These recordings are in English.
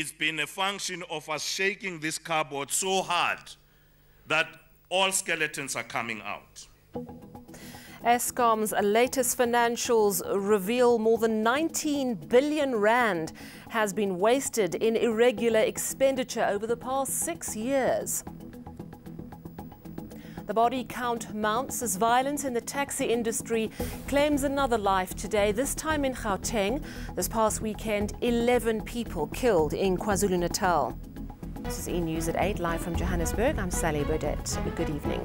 It's been a function of us shaking this cupboard so hard that all skeletons are coming out. Eskom's latest financials reveal more than 19 billion rand has been wasted in irregular expenditure over the past 6 years. The body count mounts as violence in the taxi industry claims another life today, this time in Gauteng. This past weekend, 11 people killed in KwaZulu-Natal. This is eNews at 8, live from Johannesburg. I'm Sally Burdett. Good evening.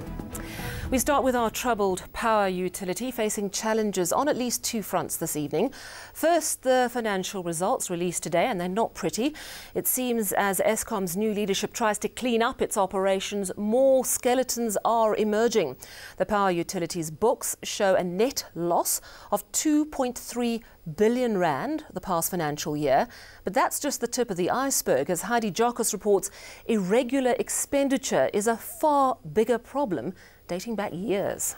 We start with our troubled power utility facing challenges on at least 2 fronts this evening. First, the financial results released today, and they're not pretty. It seems as Eskom's new leadership tries to clean up its operations, more skeletons are emerging. The power utility's books show a net loss of 2.3 billion rand the past financial year. But that's just the tip of the iceberg. As Heidi Jokos reports, irregular expenditure is a far bigger problem dating back years.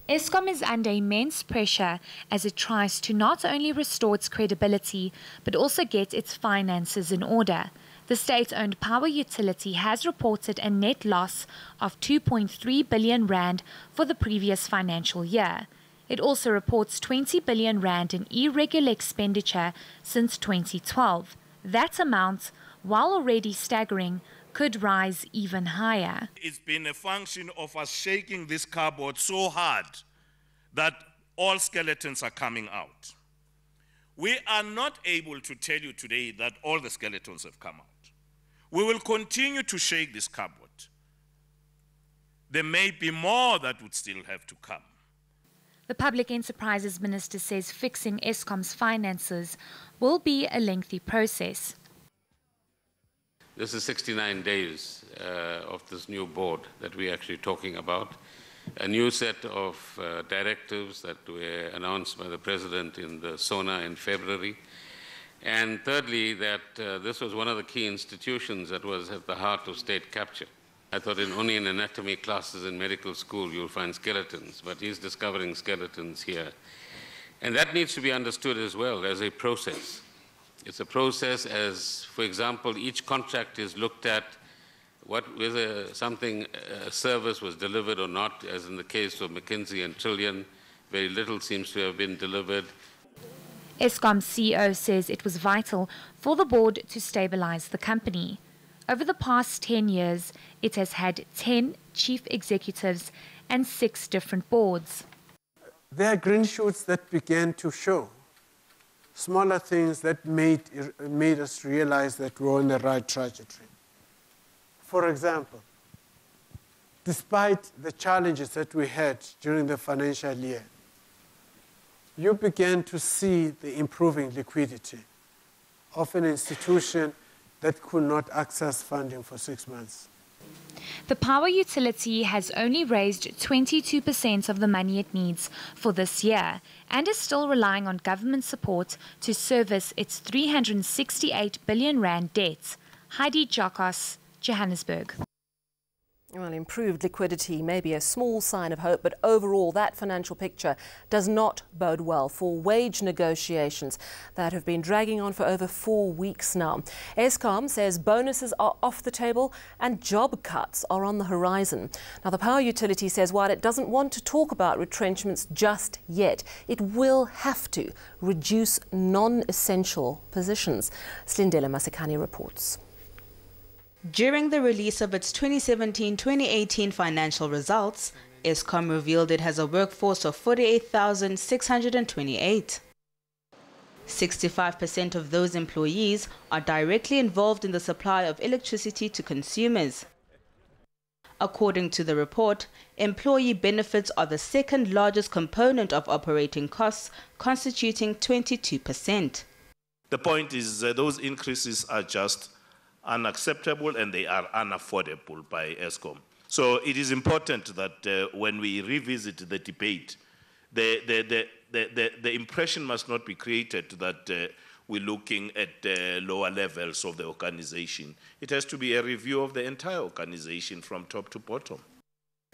Eskom is under immense pressure as it tries to not only restore its credibility, but also get its finances in order. The state-owned power utility has reported a net loss of 2.3 billion rand for the previous financial year. It also reports 20 billion rand in irregular expenditure since 2012. That amount, while already staggering, could rise even higher. It's been a function of us shaking this cupboard so hard that all skeletons are coming out. We are not able to tell you today that all the skeletons have come out. We will continue to shake this cupboard. There may be more that would still have to come. The Public Enterprises Minister says fixing Eskom's finances will be a lengthy process. This is 69 days of this new board that we're actually talking about. A new set of directives that were announced by the President in the SONA in February. And thirdly, that this was one of the key institutions that was at the heart of state capture. I thought only in anatomy classes in medical school you'll find skeletons, but he's discovering skeletons here. And that needs to be understood as well as a process. It's a process as, for example, each contract is looked at, whether a service was delivered or not, as in the case of McKinsey and Trillion, very little seems to have been delivered. Eskom's CEO says it was vital for the board to stabilize the company. Over the past 10 years, it has had 10 chief executives and 6 different boards. There are green shoots that began to show. Smaller things that made us realize that we're on the right trajectory. For example, despite the challenges that we had during the financial year, you began to see the improving liquidity of an institution that could not access funding for 6 months. The power utility has only raised 22% of the money it needs for this year and is still relying on government support to service its 368 billion rand debt. Heidi Jokos, Johannesburg. Well, improved liquidity may be a small sign of hope, but overall that financial picture does not bode well for wage negotiations that have been dragging on for over 4 weeks now. Eskom says bonuses are off the table and job cuts are on the horizon. Now, the power utility says while it doesn't want to talk about retrenchments just yet, it will have to reduce non-essential positions. Slindela Masikani reports. During the release of its 2017-2018 financial results, Eskom revealed it has a workforce of 48,628. 65% of those employees are directly involved in the supply of electricity to consumers. According to the report, employee benefits are the second largest component of operating costs, constituting 22%. The point is that those increases are just unacceptable and they are unaffordable by Eskom. So it is important that when we revisit the debate, the impression must not be created that we're looking at lower levels of the organization. It has to be a review of the entire organization from top to bottom.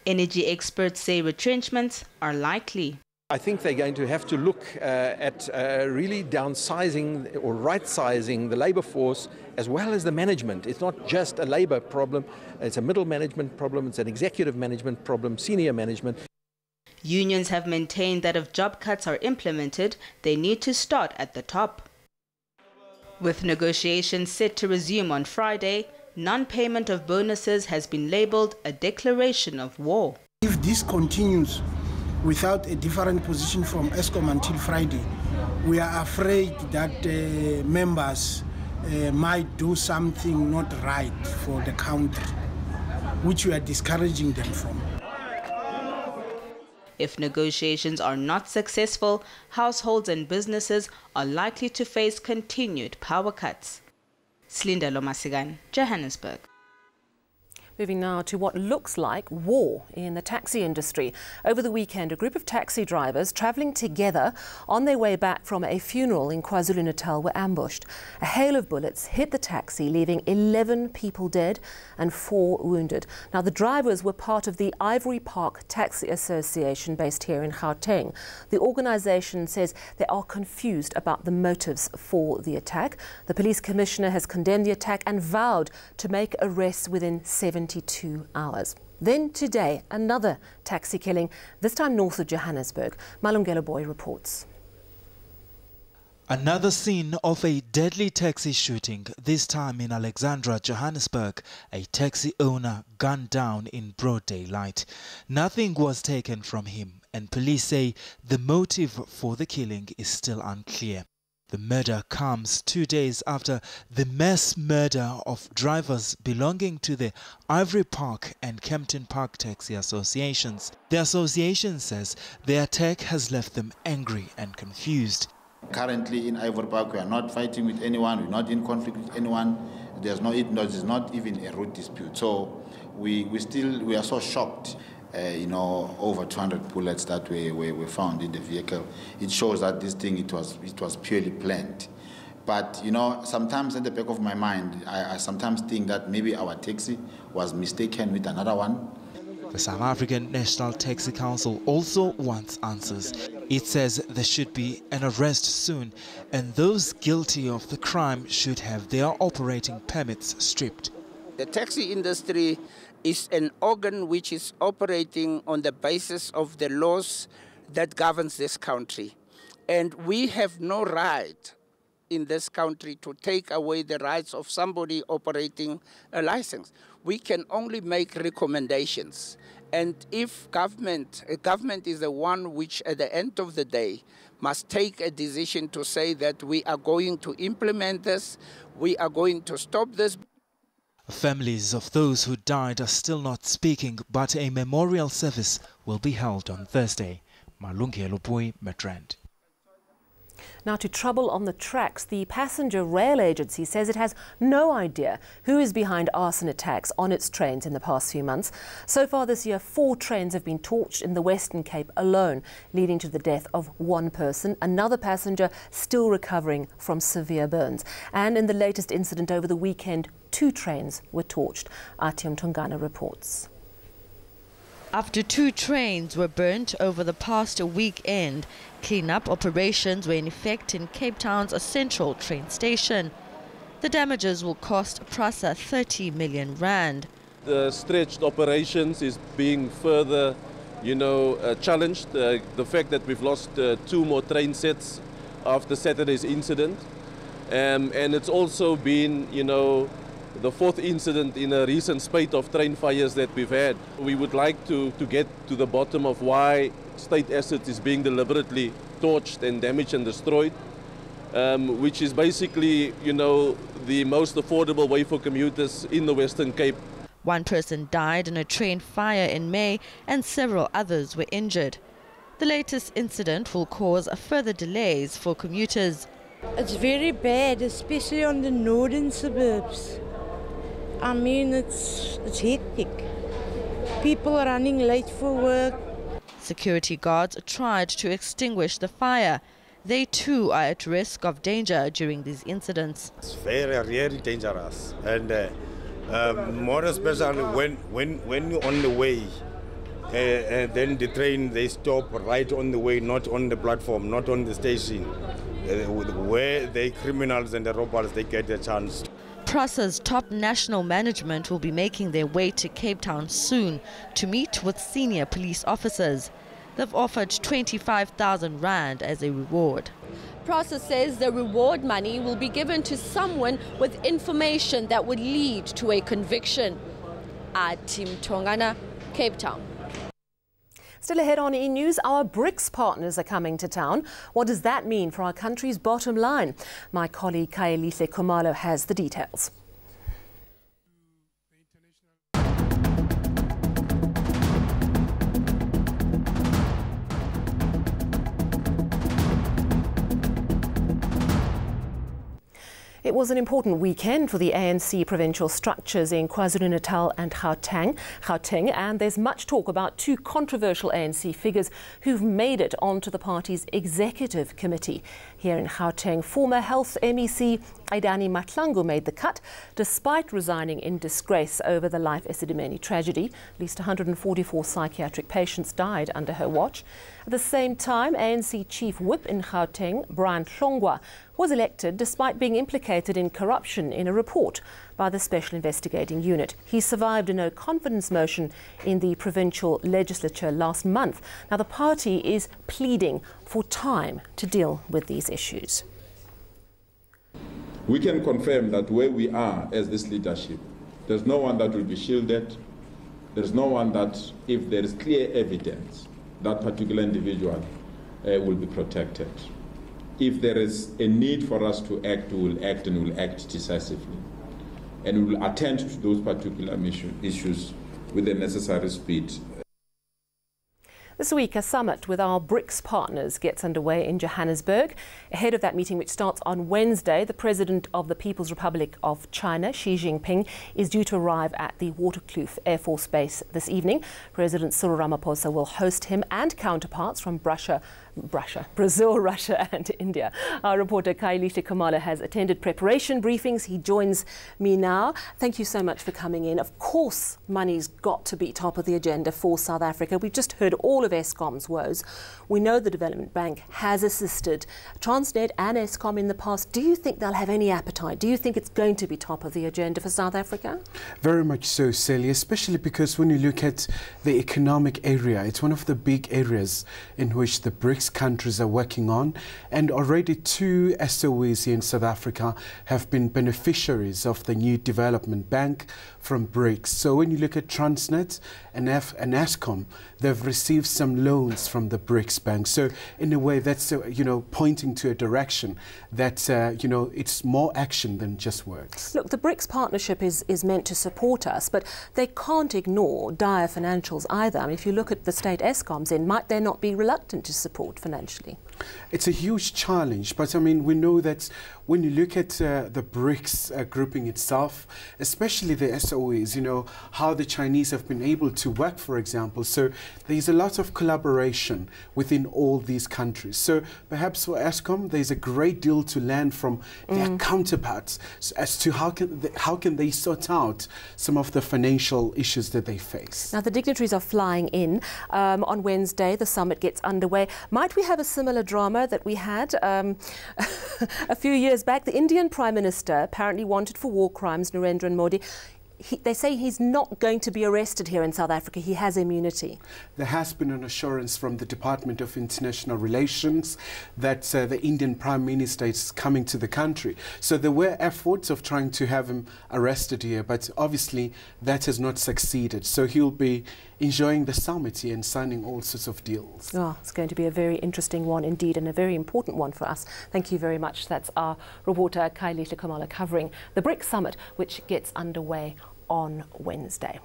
Energy experts say retrenchments are likely. I think they're going to have to look at really downsizing or right-sizing the labour force as well as the management. It's not just a labour problem, it's a middle management problem, it's an executive management problem, senior management. Unions have maintained that if job cuts are implemented, they need to start at the top. With negotiations set to resume on Friday, non-payment of bonuses has been labelled a declaration of war. If this continues without a different position from Eskom until Friday, we are afraid that members might do something not right for the country, which we are discouraging them from. If negotiations are not successful, households and businesses are likely to face continued power cuts. Slindalo Masigan, Johannesburg. Moving now to what looks like war in the taxi industry. Over the weekend, a group of taxi drivers travelling together on their way back from a funeral in KwaZulu-Natal were ambushed. A hail of bullets hit the taxi, leaving 11 people dead and 4 wounded. Now, the drivers were part of the Ivory Park Taxi Association based here in Gauteng. The organisation says they are confused about the motives for the attack. The police commissioner has condemned the attack and vowed to make arrests within 72 hours. Then today, another taxi killing, this time north of Johannesburg. Malungelo Boy reports. Another scene of a deadly taxi shooting, this time in Alexandra, Johannesburg. A taxi owner gunned down in broad daylight. Nothing was taken from him, and police say the motive for the killing is still unclear. The murder comes 2 days after the mass murder of drivers belonging to the Ivory Park and Kempton Park Taxi Associations. The association says the attack has left them angry and confused. Currently in Ivory Park, we are not fighting with anyone, we're not in conflict with anyone. There's not even a road dispute. So we are so shocked. Over 200 bullets that were found in the vehicle. It shows that this thing, it was purely planned. But, sometimes in the back of my mind, I sometimes think that maybe our taxi was mistaken with another one. The South African National Taxi Council also wants answers. It says there should be an arrest soon, and those guilty of the crime should have their operating permits stripped. The taxi industry is an organ which is operating on the basis of the laws that governs this country. And we have no right in this country to take away the rights of somebody operating a license. We can only make recommendations. And if government is the one which at the end of the day must take a decision to say that we are going to implement this, we are going to stop this. Families of those who died are still not speaking, but a memorial service will be held on Thursday. Malungelo Boy, Midrand. Now to trouble on the tracks, the passenger rail agency says it has no idea who is behind arson attacks on its trains in the past few months. So far this year, 4 trains have been torched in the Western Cape alone, leading to the death of 1 person, another passenger still recovering from severe burns. And in the latest incident over the weekend, 2 trains were torched. Atium Tongana reports. After 2 trains were burnt over the past weekend, clean-up operations were in effect in Cape Town's central train station. The damages will cost PRASA 30 million rand. The stretched operations is being further, challenged. The fact that we've lost 2 more train sets after Saturday's incident. And it's also been, the 4th incident in a recent spate of train fires that we've had. We would like to get to the bottom of why state assets is being deliberately torched and damaged and destroyed, which is basically, the most affordable way for commuters in the Western Cape. 1 person died in a train fire in May and several others were injured. The latest incident will cause further delays for commuters. It's very bad, especially on the northern suburbs. I mean, it's hectic. People are running late for work. Security guards tried to extinguish the fire. They too are at risk of danger during these incidents. It's really dangerous, and more especially when you're on the way and then the train, they stop right on the way, not on the platform, not on the station, where the criminals and the robbers, they get a chance. PRASA's top national management will be making their way to Cape Town soon to meet with senior police officers. They've offered 25,000 Rand as a reward. PRASA says the reward money will be given to someone with information that would lead to a conviction. Tim Tongana, Cape Town. Still ahead on eNews, our BRICS partners are coming to town. What does that mean for our country's bottom line? My colleague Kaelihle Khumalo has the details. It was an important weekend for the ANC provincial structures in KwaZulu-Natal and Gauteng, and there's much talk about two controversial ANC figures who've made it onto the party's executive committee. Here in Gauteng, former Health MEC Aidani Mahlangu made the cut, despite resigning in disgrace over the Life Esidimeni tragedy. At least 144 psychiatric patients died under her watch. At the same time, ANC Chief Whip in Gauteng, Brian Hlongwa, was elected despite being implicated in corruption in a report by the Special Investigating Unit. He survived a no-confidence motion in the provincial legislature last month. Now, the party is pleading for time to deal with these issues. We can confirm that where we are as this leadership, there's no one that will be shielded. There's no one that, if there is clear evidence, that particular individual will be protected. If there is a need for us to act, we will act, and we will act decisively. And we will attend to those particular issues with the necessary speed. This week, a summit with our BRICS partners gets underway in Johannesburg. Ahead of that meeting, which starts on Wednesday, the President of the People's Republic of China, Xi Jinping, is due to arrive at the Waterkloof Air Force Base this evening. President Cyril Ramaphosa will host him and counterparts from Brazil, Russia and India. Our reporter Kaelihle Khumalo has attended preparation briefings. He joins me now. Thank you so much for coming in. Of course, money's got to be top of the agenda for South Africa. We've just heard all of Eskom's woes. We know the Development Bank has assisted Transnet and Eskom in the past. Do you think they'll have any appetite? Do you think it's going to be top of the agenda for South Africa? Very much so, Celia, especially because when you look at the economic area, it's one of the big areas in which the BRICS countries are working on, and already two SOEs here in South Africa have been beneficiaries of the new Development Bank from BRICS. So when you look at Transnet and Eskom, they've received some loans from the BRICS Bank. So in a way, that's pointing to a direction that it's more action than just words. Look, the BRICS partnership is meant to support us, but they can't ignore dire financials either. I mean, if you look at the state Eskom's in, might they not be reluctant to support financially? It's a huge challenge, but I mean, we know that when you look at the BRICS grouping itself, especially the SOEs, how the Chinese have been able to work, for example. So there's a lot of collaboration within all these countries. So perhaps for Eskom, there's a great deal to learn from their counterparts as to how can they sort out some of the financial issues that they face. Now, the dignitaries are flying in. On Wednesday, the summit gets underway. Might we have a similar drama that we had a few years back? The Indian Prime Minister, apparently wanted for war crimes, Narendra Modi. They say he's not going to be arrested here in South Africa. He has immunity. There has been an assurance from the Department of International Relations that the Indian Prime Minister is coming to the country. So there were efforts of trying to have him arrested here, but obviously that has not succeeded. So he'll be enjoying the summit here and signing all sorts of deals. Oh, it's going to be a very interesting one indeed, and a very important one for us. Thank you very much. That's our reporter Kaelihle Khumalo covering the BRICS summit, which gets underway on Wednesday.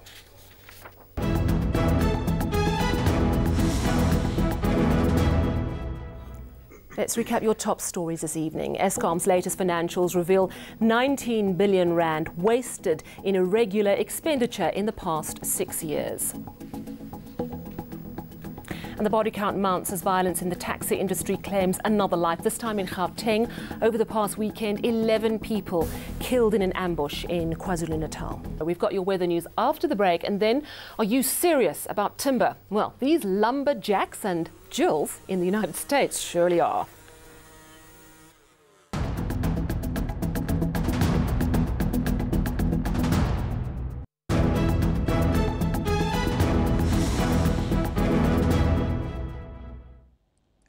Let's recap your top stories this evening. Eskom's latest financials reveal 19 billion Rand wasted in irregular expenditure in the past 6 years. And the body count mounts as violence in the taxi industry claims another life, this time in Gauteng. Over the past weekend, 11 people killed in an ambush in KwaZulu-Natal. We've got your weather news after the break. And then, are you serious about timber? Well, these lumberjacks and Jills in the United States surely are.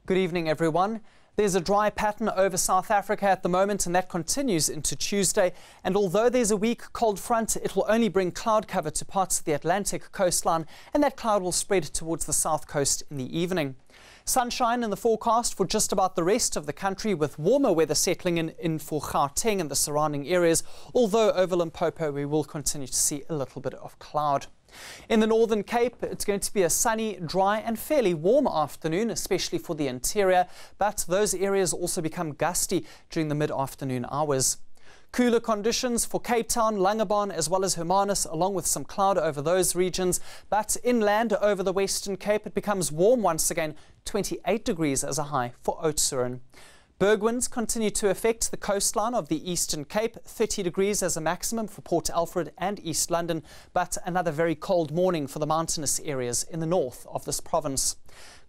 Good evening, everyone. There's a dry pattern over South Africa at the moment, and that continues into Tuesday. And although there's a weak cold front, it will only bring cloud cover to parts of the Atlantic coastline, and that cloud will spread towards the south coast in the evening. Sunshine in the forecast for just about the rest of the country, with warmer weather settling in for Gauteng and the surrounding areas, although over Limpopo we will continue to see a little bit of cloud. In the Northern Cape, it's going to be a sunny, dry and fairly warm afternoon, especially for the interior, but those areas also become gusty during the mid-afternoon hours. Cooler conditions for Cape Town, Langebaan as well as Hermanus, along with some cloud over those regions, but inland over the Western Cape it becomes warm once again, 28 degrees as a high for Oudtshoorn. Berg winds continue to affect the coastline of the Eastern Cape, 30 degrees as a maximum for Port Alfred and East London, but another very cold morning for the mountainous areas in the north of this province.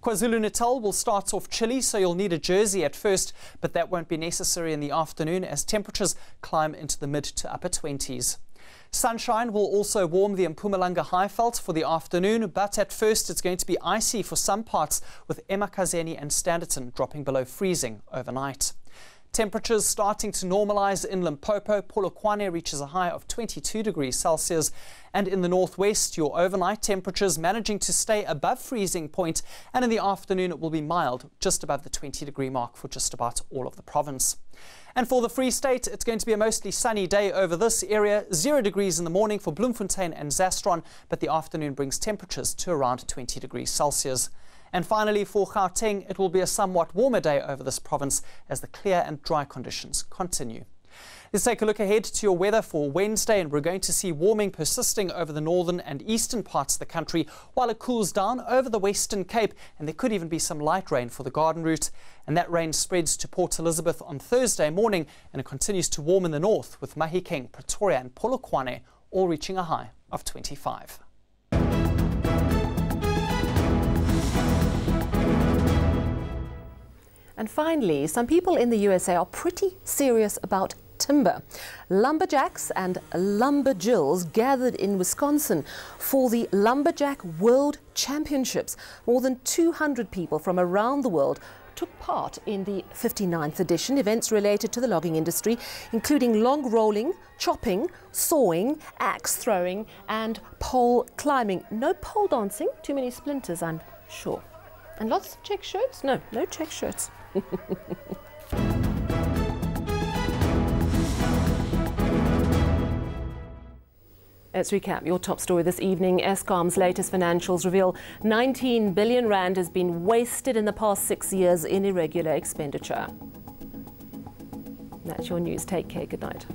KwaZulu-Natal will start off chilly, so you'll need a jersey at first, but that won't be necessary in the afternoon as temperatures climb into the mid to upper 20s. Sunshine will also warm the Mpumalanga Highveld for the afternoon, but at first it's going to be icy for some parts, with eMakhazeni and Standerton dropping below freezing overnight. Temperatures starting to normalise in Limpopo. Polokwane reaches a high of 22 degrees Celsius, and in the northwest your overnight temperatures managing to stay above freezing point, and in the afternoon it will be mild, just above the 20-degree mark for just about all of the province. And for the Free State, it's going to be a mostly sunny day over this area. 0 degrees in the morning for Bloemfontein and Zastron, but the afternoon brings temperatures to around 20 degrees Celsius. And finally, for Gauteng, it will be a somewhat warmer day over this province as the clear and dry conditions continue. Let's take a look ahead to your weather for Wednesday, and we're going to see warming persisting over the northern and eastern parts of the country while it cools down over the Western Cape, and there could even be some light rain for the garden route. And that rain spreads to Port Elizabeth on Thursday morning, and it continues to warm in the north with Mahikeng, Pretoria and Polokwane all reaching a high of 25. And finally, some people in the USA are pretty serious about timber. Lumberjacks and lumberjills gathered in Wisconsin for the Lumberjack World Championships. More than 200 people from around the world took part in the 59th edition, events related to the logging industry, including log rolling, chopping, sawing, axe throwing and pole climbing. No pole dancing, too many splinters, I'm sure. And lots of check shirts? No check shirts. Let's recap your top story this evening. Eskom's latest financials reveal 19 billion rand has been wasted in the past 6 years in irregular expenditure. That's your news. Take care. Good night.